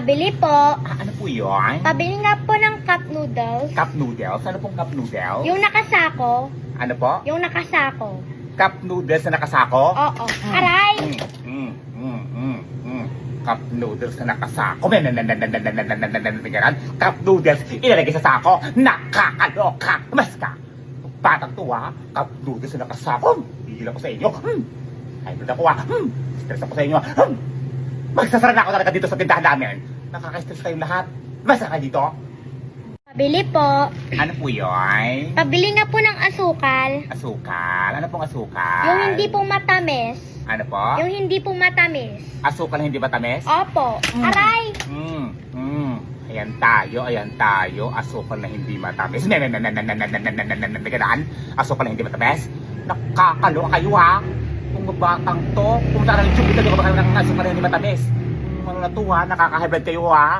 Pabili po. Ano po yun? Pabili nga po ng cup noodles. Cup noodles? Ano pong cup noodles? Yung nakasako. Ano po? Yung nakasako. Cup noodles na nakasako? Oo. Aray! Cup noodles na nakasako. Cup noodles ilalagay sa sako. Nakakaloka. Mas ka. Batang tuwa. Cup noodles na nakasako. Hihila ko sa inyo. Ay, ako stress ako sa inyo. Magsasara na ako talaga dito sa tindahan namin. Nakaka-stress kayong lahat. Basta ka dito. Pabili po. Ano po yun? Pabili nga po ng asukal. Asukal? Ano pong asukal? Yung hindi po matamis. Ano po? Yung hindi po matamis. Asukal na hindi matamis? Opo. Aray! Ayan tayo. Asukal na hindi matamis. Ganaan? Asukal na hindi matamis? Nakakaloka kayo ha? Kung batang to, kung saan ang tsubit na baka ng asukal na hindi matamis. Ano na to ha? Nakaka-hybrid kayo ha?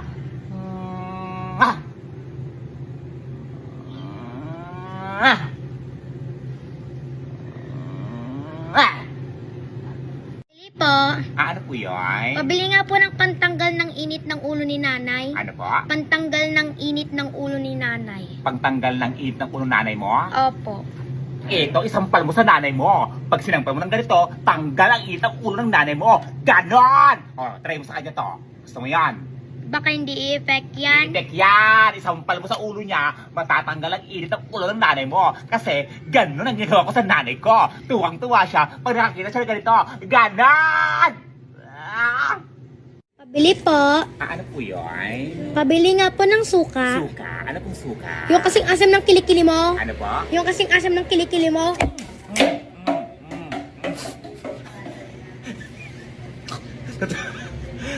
Pabili po. Ano po yun? Pabili nga po ng pantanggal ng init ng ulo ni nanay. Ano po? Pantanggal ng init ng ulo ni nanay. Pagtanggal ng init ng ulo nanay mo? Opo. Ito, isampal mo sa nanay mo. Pag sinampal mo ng ganito, tanggal ang init ng ulo ng nanay mo. Ganon! O, try mo sa kanya to. Gusto mo yan? Baka hindi i-effect yan. Itek yan! Isampal mo sa ulo niya, matatanggal ang init ng ulo ng nanay mo. Kasi ganon ang ginagawa ko sa nanay ko. Tuwang-tuwa siya pag nakakita siya ng ganito. Ganon! Pabili po. Ano po yun? Pabili nga po ng suka. Suka? Ano pong suka? Yung kasing asam ng kilikili mo. Ano po? Yung kasing asam ng kilikili mo.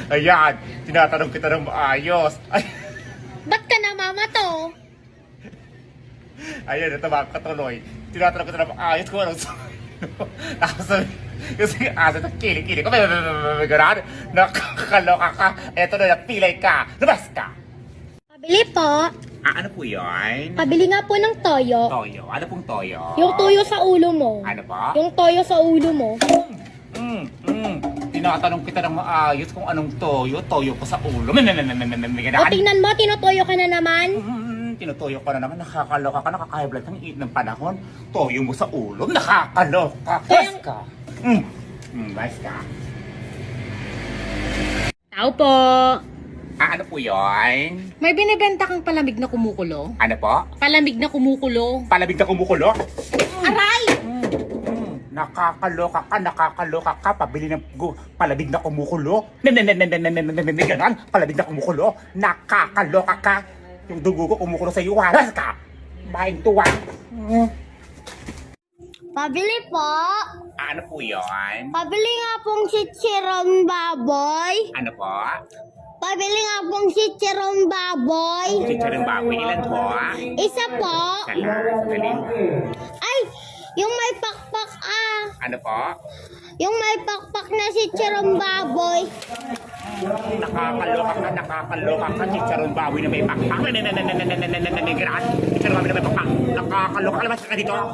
Ayan, tinatanong kita ng maayos. Ay, Ba't ka namamato? ayan, ito mga katuloy. Tinatanong kita ng maayos kung anong nakasabi. Kasi asa ng kili-kili ko. Ganon, nakakaloka ka. Eto na, napilay ka. Labas ka. Pabili po. Ano po yun? Pabili nga po ng toyo. Toyo. Ano pong toyo? Yung toyo sa ulo mo. Ano po? Yung toyo sa ulo mo. Tinatanong kita ng maayos kung anong toyo. Toyo ko sa ulo. O tingnan mo, tinutoyo ka na naman. Tinutoyo ka na naman. Nakakaloka ka. Nakaka-high ang init ng panahon. Toyo mo sa ulo. Nakakaloka. Bas ka. Bas ka. Tao po. Ano po yun? May binibenta kang palamig na kumukulo? Ano po? Palamig na kumukulo? Palamig na kumukulo? Aray! Nakakaloka ka. Pabili ng palamig na kumukulo. Ganon. Palamig na kumukulo. Nakakaloka ka. Yung dugo ko kumukulo sa iyo. Haras ka. Baing tuwa. Pabili po. Ano po yun? Pabili nga pong chichiron baboy. Ano po? Pabili nga pong chichiron baboy. Chicharon baboy. Ilan po? Isa po. Galing. Ay, yung may pakpak Ano po? Yung may pakpak na chichiron baboy. Nakakaloka ka. Chicharon baboy na may pakpak. Chicharon baboy na may pakpak. Nakakaloka. Alam ka dito? Ang